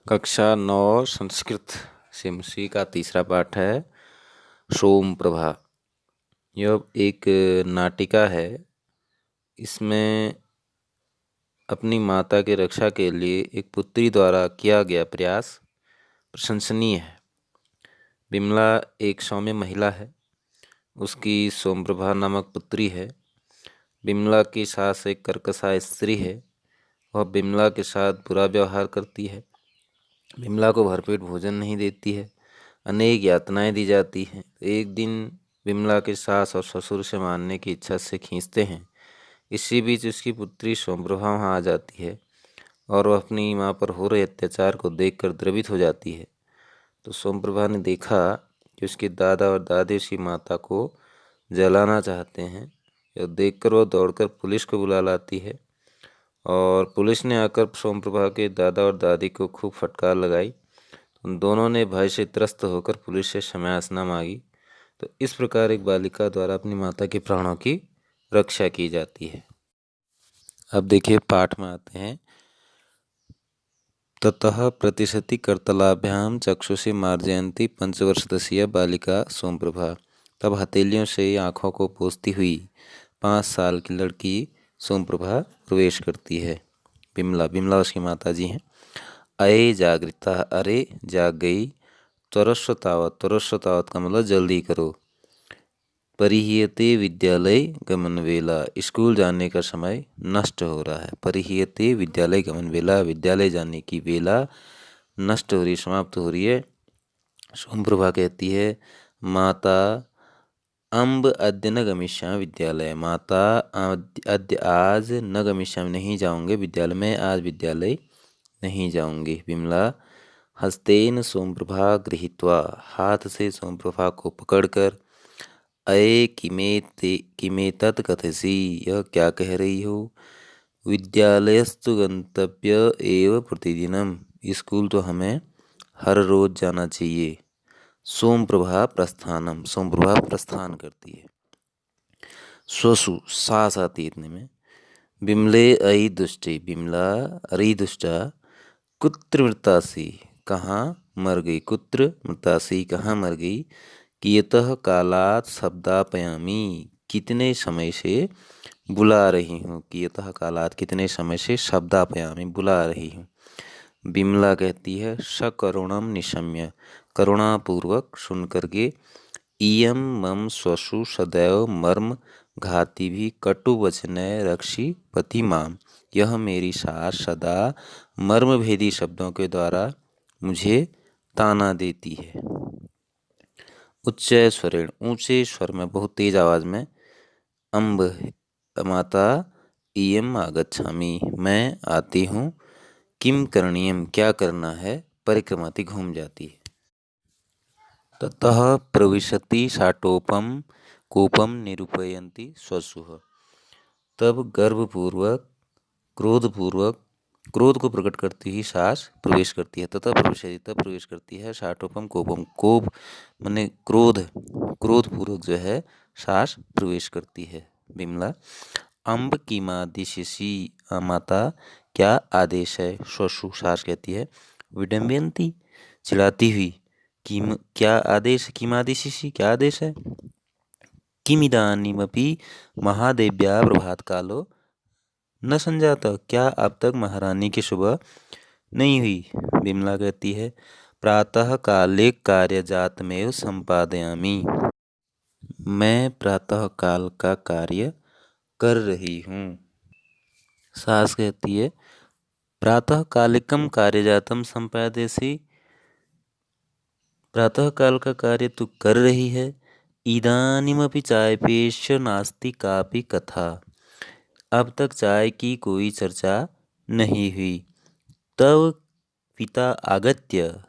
कक्षा 9 संस्कृत सिमसी का तीसरा पाठ है सोम प्रभा। यह एक नाटिका है। इसमें अपनी माता की रक्षा के लिए एक पुत्री द्वारा किया गया प्रयास प्रशंसनीय है। विमला एक सौम्य महिला है। उसकी सोमप्रभा नामक पुत्री है। विमला की सास एक कर्कशा स्त्री है। वह विमला के साथ बुरा व्यवहार करती है। विमला को भरपेट भोजन नहीं देती है। अनेक यातनाएं दी जाती हैं। एक दिन विमला के सास और ससुर से मारने की इच्छा से खींचते हैं। इसी बीच उसकी पुत्री सोमप्रभा वहाँ आ जाती है और वह अपनी माँ पर हो रहे अत्याचार को देखकर द्रवित हो जाती है। तो सोमप्रभा ने देखा कि उसके दादा और दादी उसकी माता को जलाना चाहते हैं। यह देखकर वह दौड़कर पुलिस को बुला लाती है और पुलिस ने आकर सोमप्रभा के दादा और दादी को खूब फटकार लगाई। उन दोनों ने भय से त्रस्त होकर पुलिस से क्षमायाचना मांगी। तो इस प्रकार एक बालिका द्वारा अपनी माता के प्राणों की रक्षा की जाती है। अब देखिए पाठ में आते हैं। ततः प्रतिशति करतलाभ्याम चक्षुषी मार्जयंती 5 वर्षदशीय बालिका सोमप्रभा। तब हथेलियों से आँखों को पोंछती हुई 5 साल की लड़की सोमप्रभा प्रवेश करती है। विमला उसकी माता जी हैं। अये जागृता, अरे जाग गई। त्वरस्व तावत का मतलब जल्दी करो। परिहीयते विद्यालय गमन वेला, स्कूल जाने का समय नष्ट हो रहा है। परिहीयते विद्यालय गमन वेला, विद्यालय जाने की वेला नष्ट हो रही, समाप्त हो रही है। सोमप्रभा कहती है, माता अम्ब अद्य न गमिष्यामि विद्यालय, माता अद्य आज न गमिष्यामि नहीं जाऊंगे विद्यालय में, आज विद्यालय नहीं जाऊंगी। विमला हस्तेन सोमप्रभा गृहीत्वा, हाथ से सोमप्रभा को पकड़कर, अये किमेतत् कथसी, यह क्या कह रही हो। विद्यालयस्तु गंतव्य एव प्रतिदिनम, स्कूल तो हमें हर रोज जाना चाहिए। सोमप्रभा प्रस्थानम, सोमप्रभा प्रस्थान करती है। स्वसु सास आती इतने में। विमले अयि दुष्टे, विमला अरे दुष्टा, कुत्र मृतासी, कहाँ मर गई। कुत्र मृतासी, कहाँ मर गई। कियतः कालात् शब्दापयामी, कितने समय से बुला रही हूँ। कियतः कालात्, कितने समय से शब्दापयामी, बुला रही हूँ। विमला कहती है, सकरुणम निशम्य, करुणापूर्वक सुन करके, इयम मम स्वसु सदैव मर्म घाती भी कटु वचनय रक्षी पति माम, यह मेरी सास सदा मर्मभेदी शब्दों के द्वारा मुझे ताना देती है। उच्च स्वरेण, ऊंचे स्वर में, बहुत तेज आवाज में। अम्ब माता, इयम आगच्छामि, मैं आती हूँ। किम करणीयम, क्या करना है। परिक्रमाति, घूम जाती है। ततः प्रविशति शाटोपम कोपम निरूपयन्ति स्वसुः, तब गर्वपूर्वक क्रोधपूर्वक क्रोध को प्रकट करती ही सास प्रवेश करती है। तथा प्रविशति, तब प्रवेश करती है। शाटोपम कोपम, कोप माने क्रोध, क्रोधपूर्वक जो है सास प्रवेश करती है विमला। अम्ब किमादिशिषि, माता क्या आदेश है। स्वसु, सास कहती है। विडम्बयन्ती, चिढ़ाती हुई। किम, क्या आदेश। किमादिशिषि, क्या आदेश है। किमिदानीमपि महादेव्या प्रभात कालो न संजाता, क्या अब तक महारानी की सुबह नहीं हुई। विमला कहती है, प्रातः काले कार्य जातमेव संपादयामि, मैं प्रातः काल का कार्य कर रही हूँ। सास कहती है, प्रातः कालिकम कार्यजातम संपादयसि, प्रातः काल का कार्य तू कर रही है। इदानीमपि चायपेश नास्ति कापि कथा, अब तक चाय की कोई चर्चा नहीं हुई। तव पिता आगत्य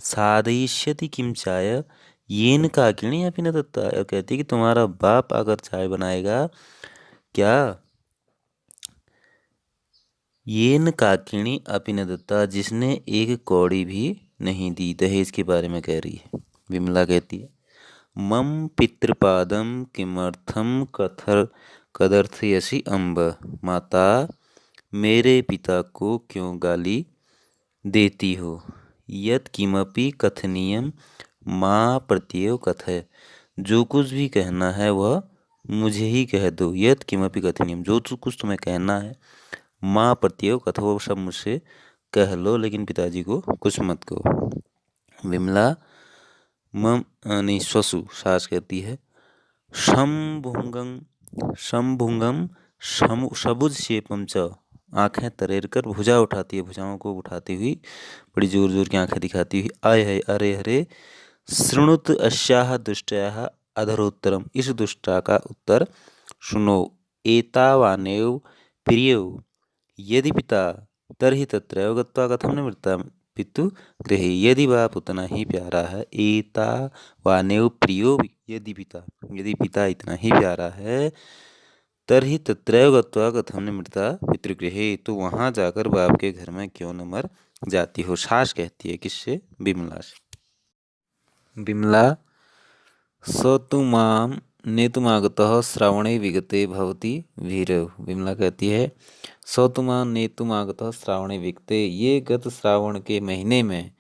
साधयिष्यति किम चाय, येन काकिनी अपि न दत्ता, कहती कि तुम्हारा बाप अगर चाय बनाएगा क्या। येन काकिनी अपि न दत्ता, जिसने एक कौड़ी भी नहीं दी। दहेज के बारे में कह रही है। विमला कहती है, मम पितृपादम किमर्थम कदर्थयसि अम्ब, माता मेरे पिता को क्यों गाली देती हो। यत् किमपि कथनीयम माँ प्रत्ययो कथय। जो कुछ भी कहना है वह मुझे ही कह दो। यत् किमपि कथनीयम, जो कुछ तुम्हें कहना है, माँ प्रत्ययो कथो, वो सब मुझसे कह लो, लेकिन पिताजी को कुछ मत कहो। विमला मम नहीं स्वसु सास कहती है शंभुंगम सबुज शेपम च। आंखें तरेर कर भुजा उठाती है, भुजाओं को उठाती हुई बड़ी जोर जोर की आंखें दिखाती हुई आय है अरे हरे शृणुत अस्याह दुष्टयाः अधरोत्तरम। इस दुष्टा का उत्तर सुनो। एतावानेव प्रियो यदि पिता तर्हि तत्रैव गत्वा कथं निवृत्ता पितु गृहे। यदि बाप उतना ही प्यारा है, एतावानेव प्रियो यदि पिता इतना ही प्यारा है, तर्हि तत्रैव गत्वा कथं निवृत्ता पितृगृहे, तो वहाँ जाकर बाप के घर में क्यों न मर जाती हो। सास कहती है किससे? विमला से। विमला स तु माम नेतुमागतः श्रावणे विगते भवति भीरव। विमला कहती है स तु माम नेतुमागतः श्रावणे विगते, ये गत श्रावण के महीने में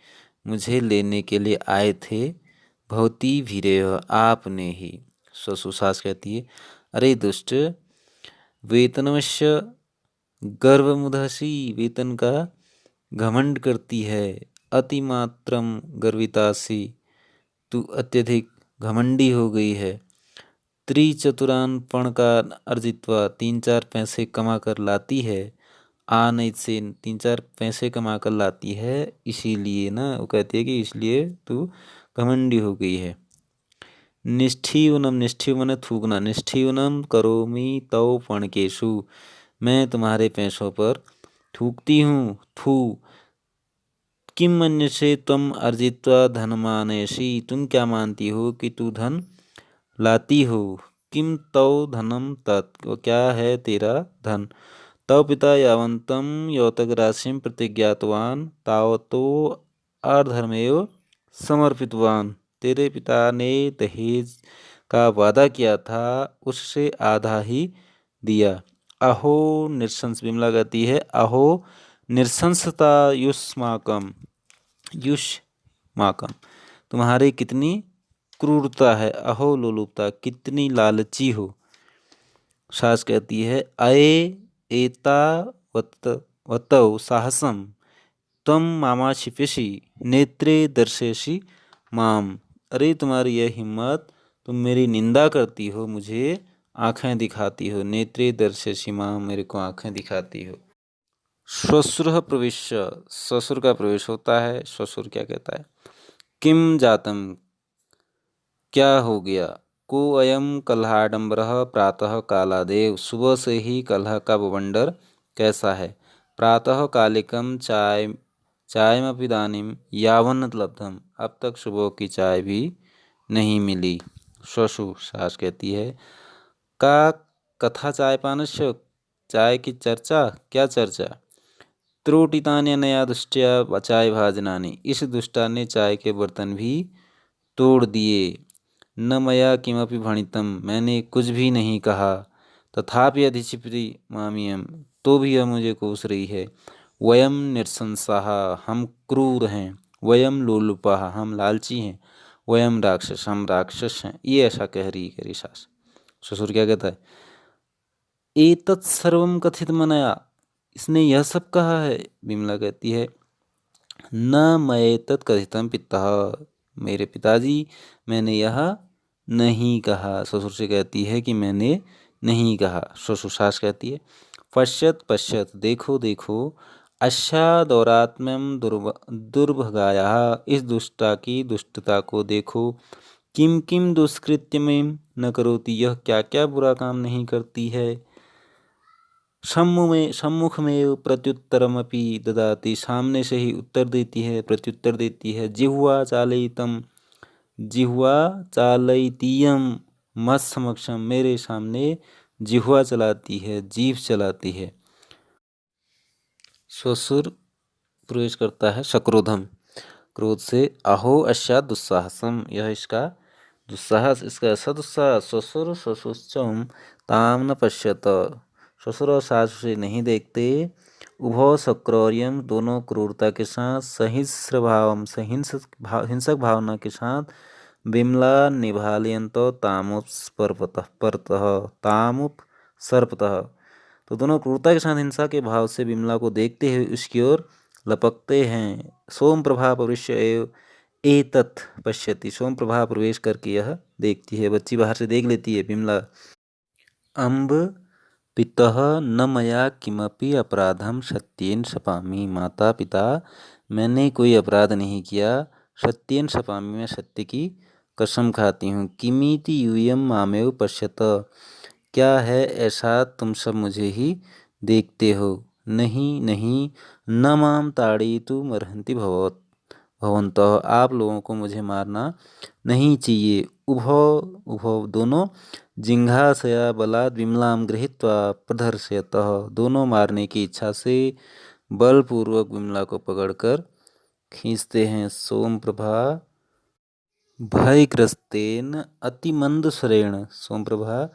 मुझे लेने के लिए आए थे। भवती भीरेव, आपने ही। ससु सास कहती है अरे दुष्ट, वेतनवश्य गर्वमुदहसी, वेतन का घमंड करती है। अतिमात्रम गर्वितासी, तू अत्यधिक घमंडी हो गई है। त्रिचतुरान पण का अर्जित्वा, 3-4 पैसे कमा कर लाती है। नहीं से 3-4 पैसे कमा कर लाती है, इसीलिए ना, वो कहती है कि इसलिए तू घमंडी हो गई है। निष्ठीवनम, निष्ठीव मन थूकना, निष्ठीवनम करोमि तव पणकेशु, मैं तुम्हारे पैसों पर थूकती हूँ। थू किम मन्यसे त्वम अर्जित्वा धनमानयसि, तुम क्या मानती हो कि तू धन लाती हो। किम तव धनम तत्, क्या है तेरा धन। तव पिता यावंतम यौतक राशिम प्रतिज्ञातवान तावतो अर्धर्मेव समर्पितवान, तेरे पिता ने दहेज का वादा किया था, उससे आधा ही दिया। अहो निरशंस, विमला कहती है अहो निरशंसता युष्माकम, युष्माकम, तुम्हारी कितनी क्रूरता है। अहो लोलुपता, कितनी लालची हो। सास कहती है अये एता वतौ साहसम तम मामा छिपेशी नेत्रे दर्शेशी माम। अरे तुम्हारी यह हिम्मत, तुम मेरी निंदा करती हो, मुझे आंखें दिखाती हो। नेत्रे दर्शेशी माम, मेरे को आंखें दिखाती हो। श्वशुर प्रवेश, ससुर का प्रवेश होता है। श्वशुर क्या कहता है किम जातम, क्या हो गया। को अयम कलहाडंबरः प्रातः कालादेव, सुबह से ही कलह का बवंडर कैसा है। प्रातः कालिकम चायमपि दानिम यावन्न लब्धम, अब तक सुबह की चाय भी नहीं मिली। श्वशु सास कहती है का कथा चाय पानस्य, चाय की चर्चा, क्या चर्चा। त्रोटितान्य नया दुष्टया चाय भाजनानी, इस दुष्टा ने चाय के बर्तन भी तोड़ दिए। न मया किमपि भणितम, मैंने कुछ भी नहीं कहा। तथापि अधिक्षिपति मामियम, तो भी यह मुझे कोस रही है। वयम निरसंसाः, हम क्रूर हैं। वयम लोलुपाः, हम लालची हैं। वयम राक्षस, हम राक्षस हैं। ये ऐसा कह रही सास। ससुर क्या कहता है एतत् सर्वम कथित मनया, इसने यह सब कहा है। विमला कहती है न मैं तत् कथितम पिता, मेरे पिताजी मैंने यह नहीं कहा। ससुर से कहती है कि मैंने नहीं कहा। ससुर सास कहती है पश्यत पश्यत, देखो देखो, अश्यादौरात्म्यम दुर्भगाया, इस दुष्टा की दुष्टता को देखो। किम किम दुष्कृत्यमें न करोति, यह क्या क्या बुरा काम नहीं करती है। सम्मुख में प्रत्युत्तरमपि ददाति, सामने से ही उत्तर देती है, प्रत्युत्तर देती है। जिह्वा चालयितम, जिह्वा चालयतीयम मत समक्षम, मेरे सामने जिह्वा चलाती है, जीभ चलाती है। ससुर प्रवेश करता है सक्रोधम, क्रोध से। अहो अश्या दुस्साहसम, यह इसका दुस्साहस, इसका ऐसा दुस्साहस। ससुर ससुश्चम ताम न पश्यत, ससुर और सास उसे नहीं देखते। उभौ शक्रौर्यम दोनों क्रूरता के साथ, सहिंस्र भावम हिंसक भावना के साथ, विमला निभालयंतो तामुप सर्पतः। तो दोनों क्रूरता के साथ हिंसा के भाव से विमला को देखते हुए उसकी ओर लपकते हैं। सोम प्रभा प्रविश्य एव एतत् पश्यति। सोम प्रभा प्रवेश करके यह देखती है, बच्ची बाहर से देख लेती है विमला। अम्ब पितः न मया किमपि अपराधम सत्येन शपामि। माता पिता मैंने कोई अपराध नहीं किया, सत्येन शपामि मैं सत्य की कसम खाती हूँ। किमिति यूयम मामेव पश्यत। क्या है ऐसा तुम सब मुझे ही देखते हो। नहीं नहीं न माम ताड़यितुं अर्हन्ति भवन्तः। आप लोगों को मुझे मारना नहीं चाहिए। उभौ दोनों, जिघांसया बलात् विमलां गृहीत्वा प्रदर्शयतः। दोनों मारने की इच्छा से बलपूर्वक विमला को पकड़कर खींचते हैं। सोमप्रभा भयग्रस्तेन अतिमंद स्वरेण। सोमप्रभा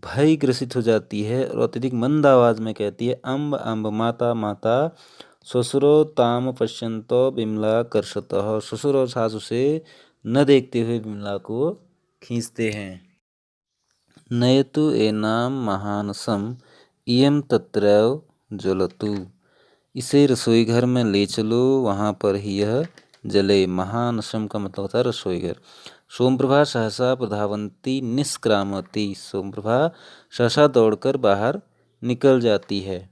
भय ग्रसित हो जाती है और अत्यधिक मंद आवाज में कहती है, अम्ब अम्ब माता माता ससुरो ताम पश्यंतो विमला कर्षतः। ससुर और सासु से न देखते हुए विमला को खींचते हैं। नयतु एनाम महानसम इयम तत्रैव ज्वलतु। इसे रसोई घर में ले चलो, वहाँ पर ही यह जले। महानसम का मतलब होता है रसोई घर। सोमप्रभा सहसा प्रधावंती निष्क्रामती। सोमप्रभा सहसा दौड़कर बाहर निकल जाती है।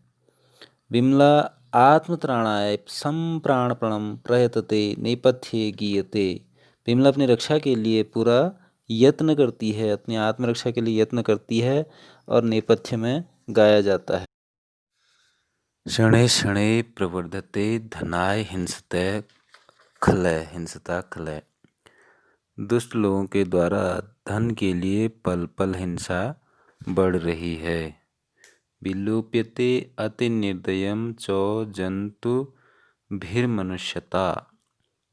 विमला आत्मत्राणाय संप्राणपणम प्रयतते नेपथ्ये गीयते। विमला अपनी रक्षा के लिए पूरा यत्न करती है, अपनी आत्मरक्षा के लिए यत्न करती है और नेपथ्य में गाया जाता है। शणे शणे प्रवर्धते धनाय हिंसता खलय। दुष्ट लोगों के द्वारा धन के लिए पल पल हिंसा बढ़ रही है। विलोप्यते अति निर्दयम चो जंतु भीर्मनुष्यता।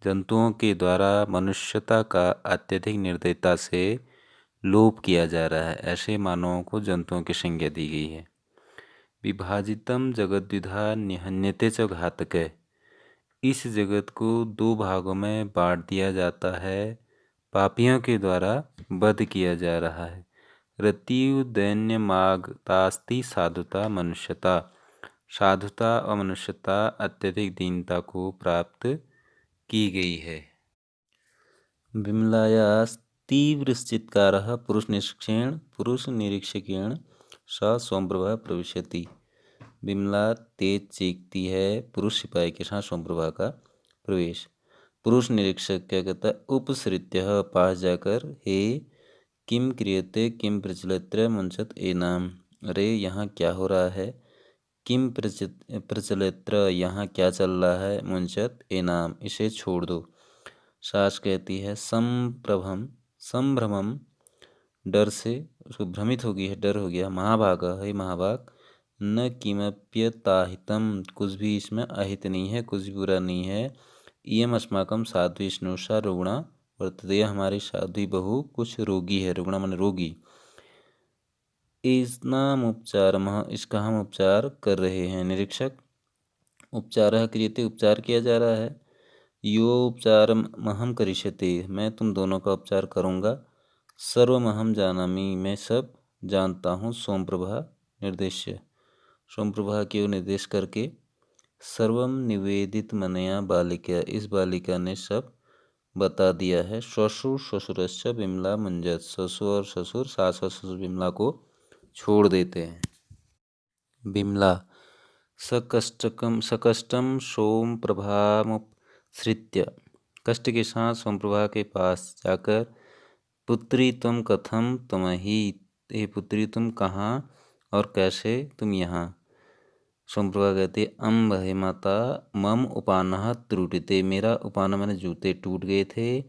जंतुओं के द्वारा मनुष्यता का अत्यधिक निर्दयता से लोप किया जा रहा है। ऐसे मानवों को जंतुओं की संज्ञा दी गई है। विभाजितम जगद्विधा निहन्यते च घातक। इस जगत को दो भागों में बांट दिया जाता है। पापियों के द्वारा वध किया जा रहा है। रतियु दैन्य मागतास्ति साधुता मनुष्यता। साधुता और मनुष्यता अत्यधिक दीनता को प्राप्त की गई है। विमलायाः तीव्रश्चित्कारः पुरुष निरीक्षकेण स सोमप्रभा प्रविशति। विमला तेज चीखती है, पुरुष सिपाही के साथ सोमप्रभा का प्रवेश। पुरुष निरीक्षक क्या कहता है, उपसृत्य पास जाकर, हे किम क्रियते किम प्रचलित्र मुंचत एनाम। अरे यहाँ क्या हो रहा है। किम प्रचलित्र यहाँ क्या चल रहा है। मुंचत एनाम इसे छोड़ दो। सास कहती है, संभ्रमम डर से, उसको भ्रमित हो गई है, डर हो गया। महाभाग है महाभाग, न किमप्यताहितम कुछ भी इसमें अहित नहीं है, कुछ भी बुरा नहीं है। इयम अस्माकम साध्वी स्नुषा रुग्णा वर्तते। हमारी साध्वी बहू कुछ रोगी है। रुग्णा माने रोगी। इसनाम उपचार इसका हम उपचार कर रहे हैं। निरीक्षक उपचार क्रियते उपचार किया जा रहा है। यो उपचार महम करिष्यते मैं तुम दोनों का उपचार करूँगा। सर्वमहम जानामि मैं सब जानता हूँ। सोमप्रभा निर्देश्य सोमप्रभा की ओर निर्देश करके, सर्वम निवेदित मनया बालिका इस बालिका ने सब बता दिया है। ससुर ससुरस्य विमला मुंजत ससुर और ससुर सास और ससुर विमला को छोड़ देते हैं। विमला सकष्टम सोम प्रभामुपसृत्य कष्ट के साथ सोमप्रभा के पास जाकर, पुत्री तुम कथम तुम ही, हे पुत्री तुम कहाँ और कैसे तुम यहाँ। सोमप्रभा कहते, अम्ब हे माता मम उपानः त्रुटिते। मेरा उपान मैंने जूते टूट गए थे।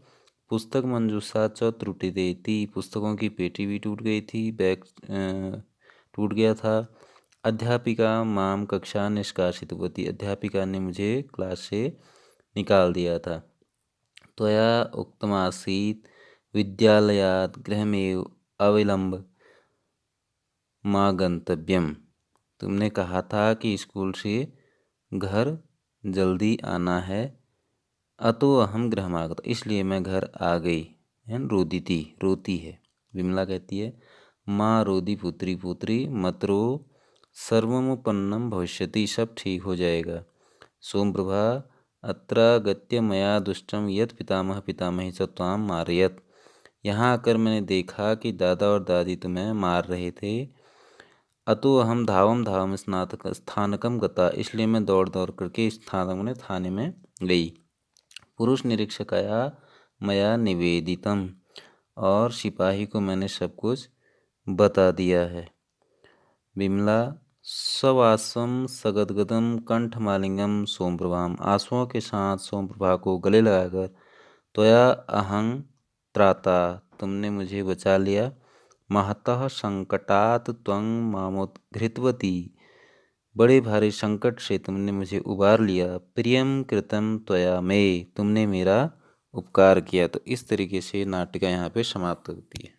पुस्तक मंजूषा च त्रुटिते थी, पुस्तकों की पेटी भी टूट गई थी, बैग टूट गया था। अध्यापिका माम कक्षा निष्कासितवती, अध्यापिका ने मुझे क्लास से निकाल दिया था। त्वया उक्तमासीत् विद्यालयात् गृहमेव अविलंब मा गंतव्यम। तुमने कहा था कि स्कूल से घर जल्दी आना है। अतो अहम गृहमागत, इसलिए मैं घर आ गई। रोदिति, रोती है। विमला कहती है माँ रोदी पुत्री पुत्री मत रो, सर्वमुपन्नम भविष्यति, सब ठीक हो जाएगा। सोमप्रभा अत्रागत्य मया दुष्टम यत पितामह पितामही च त्वाम मारयत, यहाँ आकर मैंने देखा कि दादा और दादी तुम्हें मार रहे थे। अतो अहम धावम धावम स्नातक स्थानकम गता, इसलिए मैं दौड़ दौड़ करके स्थानक थाने में गई। पुरुष निरीक्षकाया मया निवेदितम, और सिपाही को मैंने सब कुछ बता दिया है। विमला सवासम सगदगदम कंठमालिंगम सोमप्रभाम, आंसुओं के साथ सोमप्रभा को गले लगाकर त्वया अहं त्राता, तुमने मुझे बचा लिया। महतः संकटात त्वं मामोद्धृतवती, बड़े भारी संकट से तुमने मुझे उबार लिया। प्रियम कृतम त्वया मे, तुमने मेरा उपकार किया। तो इस तरीके से नाटिका यहाँ पे समाप्त होती है।